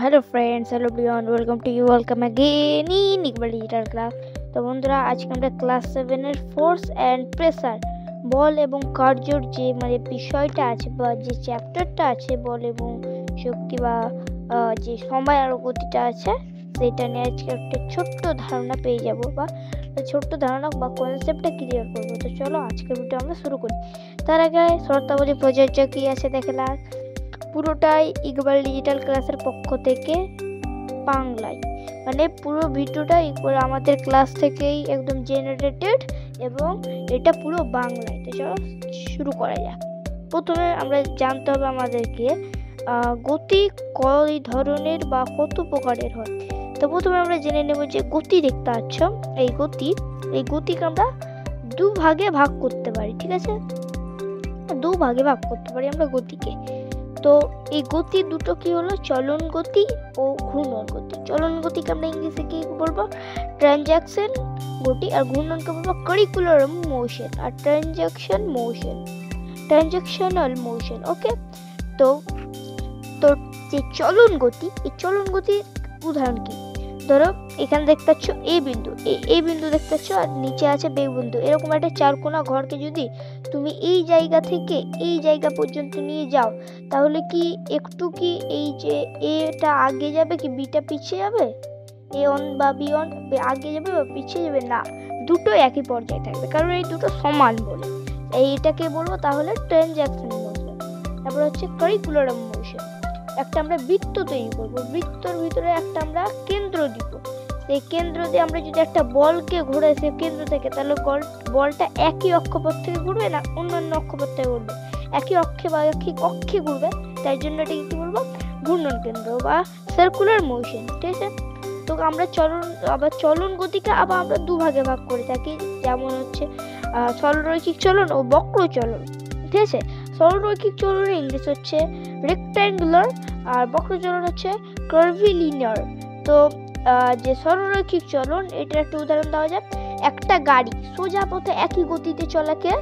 Hello friends, hello everyone, welcome to you, welcome again in Iqbal digital class. তো বন্ধুরা, আজকে আমরা ক্লাস 7 এর ফোর্স অ্যান্ড প্রেসার, বল এবং কার্যর যে বিষয়টা আছে বা যে চ্যাপ্টারটা আছে, বল এবং শক্তি বা যে সময় আর গতিটা আছে, সেটা নিয়ে আজকে একটা ছোট্ট ধারণা পেয়ে যাব বা ছোট্ট ধারণা বা কনসেপ্টটা ক্লিয়ার করবো। তো চলো আজকের ভিডিও আমরা শুরু করি। তার আগে শর্তাবলী প্রযোজ্য কি আছে দেখে না, পুরোটাই ইকবাল ডিজিটাল ক্লাসের পক্ষ থেকে বাংলায়, পুরো ভিডিওটা আমাদের ক্লাস থেকেই একদম জেনারেটেড এবং এটা পুরো বাংলায়। তো চলো শুরু করা যাক। প্রথমে আমরা জানতে হবে আমাদেরকে গতি কয় ধরনের বা কত প্রকারের হয়। তো প্রথমে আমরা জেনে নেব যে গতি দেখতে পাচ্ছ, এই গতিকে আমরা দু ভাগে ভাগ করতে পারি। ঠিক আছে, দু ভাগে ভাগ করতে পারি আমরা গতিকে। তো এই গতি দুটো কি হলো, চলন গতি ও ঘূর্ণন গতি। চলন গতিকে আমরা ইংলিশে কি বলবো, ট্রানজাকশন গতি, আর ঘূর্ণনকে বলবো কারিকুলার মোশন আর ট্রানজাকশনাল মোশন। ওকে, তো যে চলন গতি, এই চলন গতির উদাহরণ কি? ধরো এখানে দেখতে পাচ্ছ এ বিন্দু, এই বিন্দু দেখতে পাচ্ছ, আর নিচে আছে বে বিন্দু। এরকম একটা চারকোনা ঘরকে যদি তুমি এই জায়গা থেকে এই জায়গা পর্যন্ত নিয়ে যাও, তাহলে কি একটু কি এই যে এটা আগে যাবে কি বিটা পিছিয়ে যাবে? এ অন বা বি অন আগে যাবে বা পিছিয়ে যাবে না, দুটো একই পর্যায়ে থাকবে, কারণ এই দুটো সমান বলে। এইটাকে বলবো তাহলে ট্রানজাকশন মোশন। তারপর হচ্ছে কারিকুলার মোশন। একটা আমরা বৃত্ত তৈরি করবো, বৃত্তর ভিতরে একটা আমরা কেন্দ্র দিব। সেই কেন্দ্র দিয়ে আমরা যদি একটা বলকে ঘুরে সেই কেন্দ্র থেকে, তাহলে বলটা একই অক্ষপথ থেকে ঘুরবে না অন্যান্য অক্ষপথ থেকে ঘুরবে, একই অক্ষে বা একই অক্ষে ঘুরবে। তাই জন্য এটাকে কি বলবো, ঘূর্ণন কেন্দ্র বা সার্কুলার মোশন। ঠিক আছে, তো আমরা চলন গতিকে আবার আমরা দু ভাগে ভাগ করে থাকি, যেমন হচ্ছে সরলরৈখিক চলন ও বক্র চলন। ঠিক আছে, সরলরৈখিক চলনের ইংলিশ হচ্ছে রেক্ট্যাঙ্গুলার আর বক্র চলন হচ্ছে কার্ভিলিনিয়ার। তো যে সরলরৈখিক চলন, এটার একটা উদাহরণ দেওয়া যায়। একটা গাড়ি সোজা পথে একই গতিতে চলাকে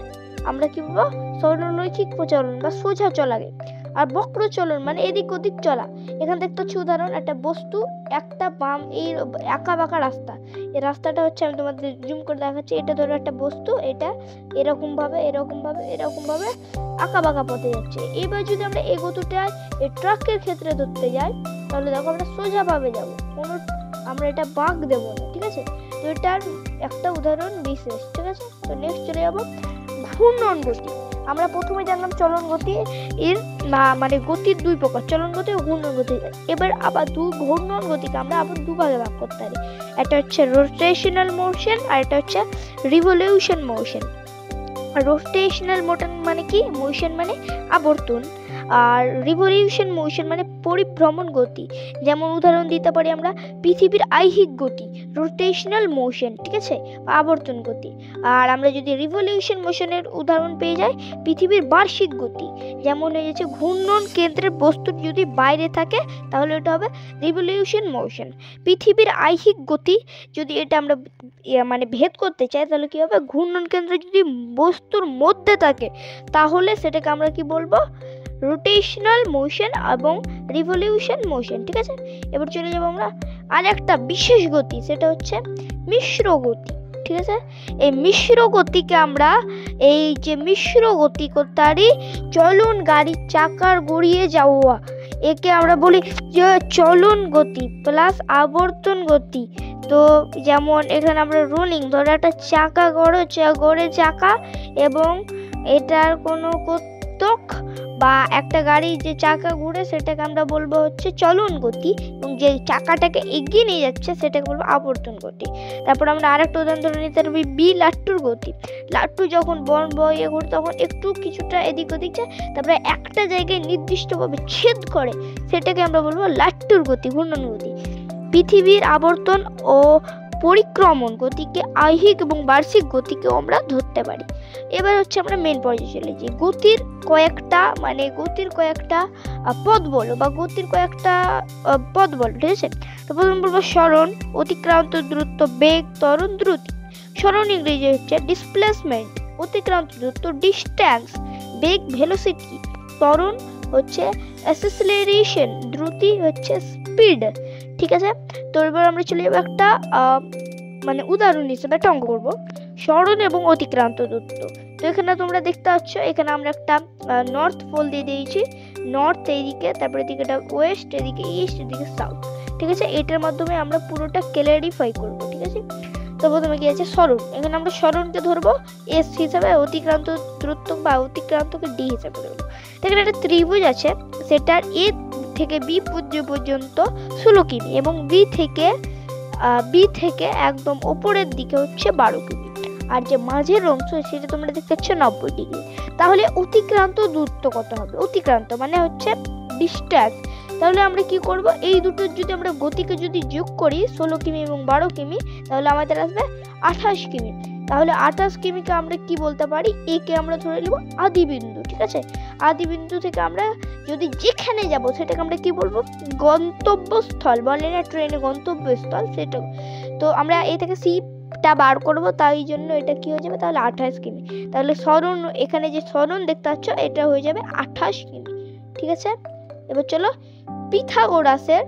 আমরা কি বলবো, সরলরৈখিক চলন বা সোজা চলাকে। আর বক্র চলন এদিক ওদিক চলা। এখানে দেখতে হচ্ছে উদাহরণ, একটা বস্তু একটা বাম এই আঁকা বাঁকা রাস্তা, এই রাস্তাটা হচ্ছে আমি তোমাদের জুম করে দেখাচ্ছি। এটা ধরো একটা বস্তু, এটা এরকম ভাবে আঁকা বাঁকা পথে যাচ্ছে। এবার যদি আমরা এই গতিটা এই ট্রাকের ক্ষেত্রে ধরতে যাই, তাহলে দেখো আমরা সোজা ভাবে যাবো, আমরা এটা বাঁক দেবো না। ঠিক আছে, তো এটার একটা উদাহরণ বিশেষ। ঠিক আছে, তো নেক্সট চলে যাবো ঘূর্ণন গতি। আমরা প্রথমে জানলাম চলন গতি এর গতির দুই প্রকার, চলন গতি ও ঘূর্ণন গতি। এবার আবার ঘূর্ণন গতিকে আমরা আবার দু ভাগে ভাগ করতে পারি। একটা হচ্ছে রোটেশনাল মোশন আর একটা হচ্ছে রিভলিউশন মোশন। রোটেশনাল মোশন আবর্তন, আর রিভলিউশন মোশন পরিভ্রমণ গতি। যেমন উদাহরণ দিতে পারি আমরা পৃথিবীর আইহিক গতি, রোটেশনাল মোশন। ঠিক আছে, আবর্তন গতি। আর আমরা যদি রিভলিউশন মোশনের উদাহরণ পেয়ে যাই পৃথিবীর বার্ষিক গতি, যেমন হয়ে যাচ্ছে ঘূর্ণন কেন্দ্রের বস্তুর যদি বাইরে থাকে তাহলে এটা হবে রিভলিউশন মোশন। পৃথিবীর আইহিক গতি যদি এটা আমরা ভেদ করতে চাই, তাহলে কি হবে, ঘূর্ণন কেন্দ্র যদি বস্তুর মধ্যে থাকে তাহলে সেটাকে আমরা কি বলবো, রোটেশনাল মোশন এবং রিভলিউশন মোশন। ঠিক আছে, এবার চলে যাবো আমরা আর একটা বিশেষ গতি, সেটা হচ্ছে মিশ্র গতি। ঠিক আছে, এই মিশ্র গতিকে আমরা মিশ্র গতি করতে পারি চলন গাড়ির চাকার গড়িয়ে যাওয়া, একে আমরা বলি যে চলন গতি প্লাস আবর্তন গতি। তো যেমন এখানে আমরা রোলিং, ধরো একটা চাকা গড়ে চাকা এবং এটার কোনো কর্তক বা একটা গাড়ির যে চাকা ঘুরে সেটাকে আমরা বলবো হচ্ছে চলন গতি, এবং যে চাকাটাকে এগিয়ে নিয়ে যাচ্ছে সেটাকে বলবো আবর্তন গতি। তারপর আমরা আরেকটা উদাহরণ ধরে নিতে পারি লাট্টুর গতি। লাট্টু যখন বন বয়ে ঘুরে তখন একটু কিছুটা এদিক ওদিক যায়, তারপরে একটা জায়গায় নির্দিষ্টভাবে ছেদ করে, সেটাকে আমরা বলবো লাট্টুর গতি, ঘূর্ণন গতি। পৃথিবীর আবর্তন ও পরিক্রমণ গতিকে আইহিক এবং বার্ষিক গতিকেও আমরা ধরতে পারি। এবার হচ্ছে আমরা মেন পর্যায়ে চলে যাই, গতির কয়েকটা পদ বলো বা গতির কয়েকটা পদ বলো। ঠিক আছে, তো প্রথম বলবো সরণ, অতিক্রান্ত দূরত্ব, বেগ, ত্বরণ, দ্রুতি। সরণ ইংরেজি হচ্ছে ডিসপ্লেসমেন্ট, অতিক্রান্ত দূরত্ব ডিস্ট্যান্স, বেগ ভেলোসিটি, ত্বরণ হচ্ছে অ্যাক্সেলারেশন, দ্রুতি হচ্ছে স্পিড, ঠিক আছে। তো এবার আমরা চলে যাবো একটা মানে উদাহরণ হিসেবে একটা অঙ্ক করবো, সরণ এবং অতিক্রান্ত দূরত্ব। তো এখানে তোমরা দেখতে পাচ্ছ, এখানে আমরা একটা নর্থ পোল দিয়ে দিয়েছি, নর্থ এইদিকে, তারপরে এদিকে ওয়েস্ট, এদিকে ইস্ট, এদিকে সাউথ, ঠিক আছে। এটার মাধ্যমে আমরা পুরোটা ক্লারিফাই করবো, ঠিক আছে। তো প্রথমে কি আছে, সরণ। এখানে আমরা সরণকে ধরবো এস হিসাবে, অতিক্রান্ত দূরত্ব বা অতিক্রান্তকে ডি হিসাবে ধরবো। এখানে একটা ত্রিভুজ আছে, সেটার এ থেকে বি পর্যন্ত 16 কিমি এবং বি থেকে একদম ওপরের দিকে হচ্ছে 12 কিমি, আর যে মাঝের অংশ সেটা তোমরা দেখতে পাচ্ছ 90 ডিগ্রি। তাহলে অতিক্রান্ত দূরত্ব কত হবে? অতিক্রান্ত মানে হচ্ছে ডিস্টেন্স। তাহলে আমরা কি করব, এই দুটোর যদি আমরা গতিকে যদি যোগ করি 16 কিমি এবং 12 কিমি, তাহলে আমাদের আসবে 28 কিমি। তাহলে 28 কিমিকে আমরা কি বলতে পারি, একে আমরা ধরে নেব আদি বিন্দু, ঠিক আছে। আদি বিন্দু থেকে আমরা যদি যেখানে যাব সেটাকে আমরা কি বলবো, গন্তব্যস্থল। বলে না ট্রেনে গন্তব্যস্থল, সেটা। তো আমরা এ থেকে সিটা বার করব, তাই জন্য এটা কি হয়ে যাবে, তাহলে 28 কিমি। তাহলে সরণ, এখানে যে সরণ দেখতে পাচ্ছ এটা হয়ে যাবে 28 কিমি, ঠিক আছে। এবার চলো পিথাগোরাসের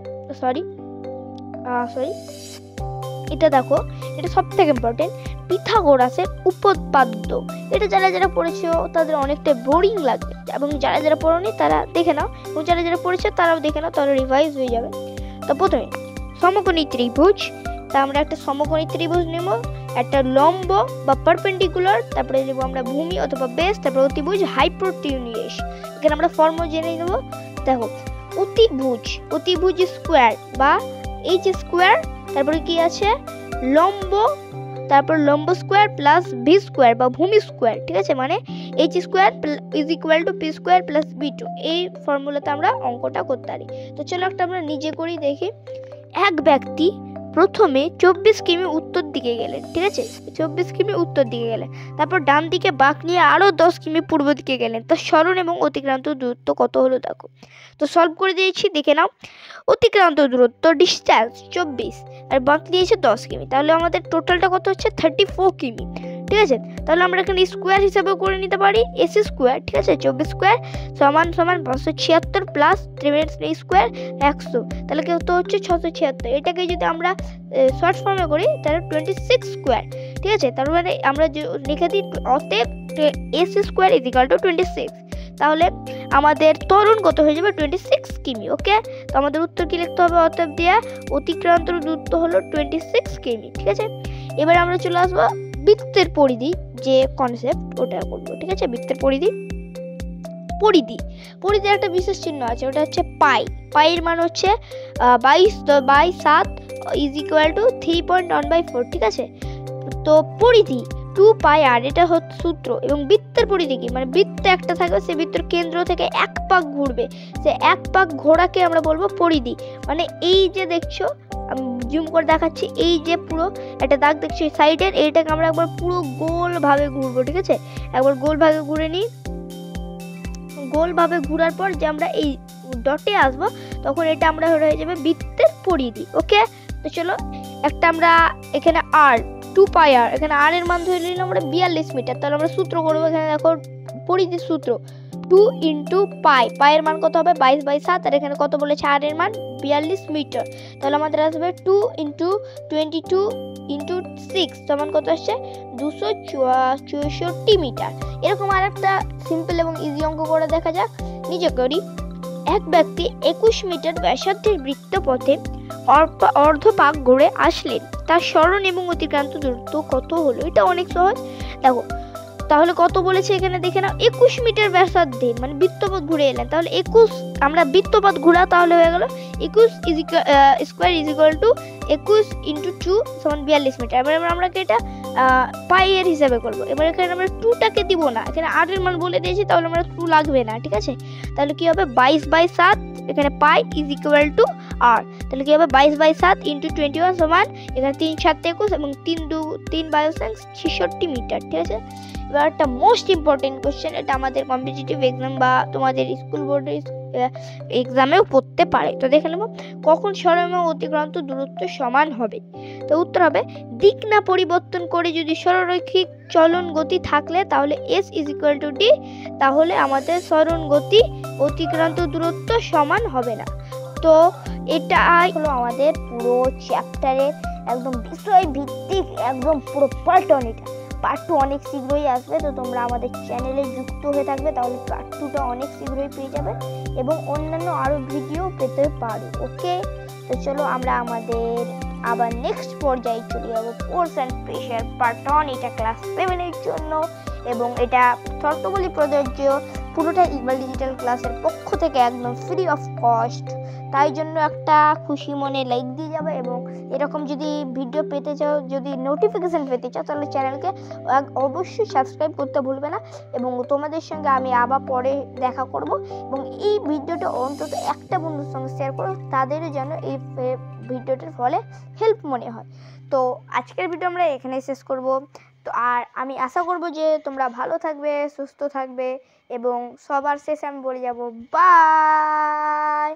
এটা দেখো, এটা সব থেকে ইম্পর্টেন্ট, পিথাগোরাসের উপপাদ্য। এটা যারা পড়েছো তাদের অনেকটা বোরিং লাগবে, এবং যারা পড়োনি তারা দেখে নাও, এবং যারা পড়েছো তারাও দেখে নাও, তাহলে রিভাইজ হয়ে যাবে। তো প্রথমে সমকোণী ত্রিভুজ, তা আমরা একটা সমকোণী ত্রিভুজ নেব, একটা লম্ব বা পারপেন্ডিকুলার, তারপরে নেব আমরা ভূমি অথবা বেস, তারপরে অতিভুজ হাইপোটেনিউস। এখানে আমরা ফর্ম জেনে নেব। দেখো অতিভুজ স্কোয়ার বা এই যে স্কোয়ার, তারপরে কি আছে লম্ব, তারপর লম্ব স্কোয়ার প্লাস ভি স্কোয়ার বা ভূমি স্কোয়ার, ঠিক আছে। মানে H square is equal to P square plus বি2। এই ফর্মুলাতে আমরা অঙ্কটা করতে পারি। তো চলো একটা আমরা নিজে করি দেখি। এক ব্যক্তি প্রথমে 24 কিমি উত্তর দিকে গেলেন, ঠিক আছে, 24 কিমি উত্তর দিকে গেলেন, তারপর ডান দিকে বাঁক নিয়ে আরো 10 কিমি পূর্ব দিকে গেলেন। তো সরণ এবং অতিক্রান্ত দূরত্ব কত হলো দেখো। তো সলভ করে দিয়েছি, দেখে নাও। অতিক্রান্ত দূরত্ব ডিস্টেন্স 24 আর বাঁক নিয়েছে 10 কিমি, তাহলে আমাদের টোটালটা কত হচ্ছে 34 কিমি, ঠিক আছে। তাহলে আমরা এখানে স্কোয়ার হিসাবে করে নিতে পারি এসি স্কোয়ার, ঠিক আছে। 24 স্কোয়ার সমান 576 প্লাস 3 স্কোয়ার 100, তাহলে কত হচ্ছে 676। এটাকে যদি আমরা শর্ট ফর্মে করি তাহলে 26 স্কোয়ার, ঠিক আছে। তার মানে আমরা লিখে দিই অতএব AC square is equal two 26। তাহলে আমাদের ত্বরণ কত হয়ে যাবে 26 কিমি, ওকে। তো আমাদের উত্তর কি লিখতে হবে, অতএব দেয়া অতিক্রান্ত দূরত্ব হলো 26 কিমি, ঠিক আছে। এবার আমরা চলে আসবো বৃত্তের পরিধি, যে কনসেপ্ট ওটা করবো, ঠিক আছে। বৃত্তের পরিধির একটা বিশেষ চিহ্ন আছে, ওটা হচ্ছে পাইয়ের মান হচ্ছে 22/7 ইজ ইকুয়াল টু 3.1/4, ঠিক আছে। তো পরিধি 2πr, এটা হচ্ছে সূত্র। এবং বৃত্তের পরিধি কি, মানে বৃত্ত একটা থাকবে, সে বৃত্তের কেন্দ্র থেকে এক পাক ঘুরবে, সে এক পাক ঘোরাকে আমরা বলবো পরিধি। মানে এই যে দেখছো, আমি জুম করে দেখাচ্ছি, এই যে পুরো একটা দাগ দেখছো সাইডের, এইটাকে আমরা একবার পুরো গোল ভাবে ঘুরবো, ঠিক আছে। একবার গোল ভাবে ঘুরে নিই, গোল ভাবে ঘুরার পর যে আমরা এই ডটে আসবো, তখন এটা আমরা হয়ে যাবে বৃত্তের পরিধি, ওকে। তো চলো একটা আমরা এখানে আর 2πr, এখানে আর এর মান ধরে নিলাম আমরা 42 মিটার। তাহলে আমরা সূত্র করবো, এখানে দেখো পরিধির সূত্র 2 ইন্টু পায়ের মান কত হবে 22/7, আর এখানে কত বলেছে আর এর মান 42 মিটার। তাহলে আমাদের আসবে 2 ইন্টু 22 ইন্টু 6 সমান কত আসছে 264 মিটার। এরকম আর একটা সিম্পল এবং ইজি অঙ্ক করে দেখা যাক, নিজে করি। এক ব্যক্তি 21 মিটার ব্যাসার্ধের বৃত্তপথে অর্ধপাক ঘুরে আসলেন, তার সরণ এবং অতিক্রান্ত দূরত্ব কত হলো। এটা অনেক সহজ, দেখো। তাহলে কত বলেছে এখানে দেখে নাও, 21 মিটার ব্যাসার্ধে, মানে বৃত্তপথ ঘুরে এলেন। তাহলে 21 আমরা বৃত্তপথ ঘোরা, তাহলে হয়ে গেল 21 square is equal two 21 into 2 সমান 42 মিটার। এবার আমরা এটা পাইয়ের হিসাবে করবো। এবার এখানে আমরা 2টাকে দিব না, এখানে আর এর মান বলে দিয়েছি, তাহলে আমরা 2 লাগবে না, ঠিক আছে। তাহলে কি হবে 22/7, এখানে পাই ইজ ইকুয়াল টু আর, তাহলে কি হবে 22/7 ইন্টু 21 সমান, এখানে 3 7 21 এবং 3 66 মিটার, ঠিক আছে। এবার একটা মোস্ট ইম্পর্টেন্ট কোশ্চেন, এটা আমাদের কম্পিটিটিভ এক্সাম বা তোমাদের স্কুল বোর্ডের এক্সামেও পড়তে পারে। তো দেখে নেব, কখন সরণ ও অতিক্রান্ত দূরত্ব সমান হবে। তো উত্তর হবে, দিক না পরিবর্তন করে যদি সরলরৈখিক চলন গতি থাকলে তাহলে s is equal two d, তাহলে আমাদের সরণ গতি অতিক্রান্ত দূরত্ব সমান হবে না। তো এটাই হলো আমাদের পুরো চ্যাপ্টারের একদম বিষয় ভিত্তিক একদম পুরো পার্ট 1। এটা পার্ট 2 অনেক শীঘ্রই আসবে, তো তোমরা আমাদের চ্যানেলে যুক্ত হয়ে থাকবে, তাহলে পার্ট 2টা অনেক শীঘ্রই পেয়ে যাবে এবং অন্যান্য আরও ভিডিও পেতে পারো। ওকে, তো চলো আমরা আমাদের আবার নেক্সট পর্যায়ে চলে যাবো। Force and pressure part 1। এটা ক্লাস 7-এর জন্য এবং এটা শর্তগুলি প্রযোজ্য, পুরোটা ইকবাল ডিজিটাল ক্লাসের পক্ষ থেকে একদম ফ্রি অফ কস্ট। তাই জন্য একটা খুশি মনে লাইক দিয়ে যাবে এবং এরকম যদি ভিডিও পেতে চাও, যদি নোটিফিকেশান পেতে চাও, তাহলে চ্যানেলকে অবশ্যই সাবস্ক্রাইব করতে ভুলবে না। এবং তোমাদের সঙ্গে আমি আবার পরে দেখা করব এবং এই ভিডিওটা অন্তত একটা বন্ধুর সঙ্গে শেয়ার করো, তাদের যেন এই ভিডিওটার ফলে হেল্প মনে হয়। তো আজকের ভিডিও আমরা এখানেই শেষ করব। তো আর আমি আশা করব যে তোমরা ভালো থাকবে, সুস্থ থাকবে এবং সবার শেষে আমি বলে যাব বাই।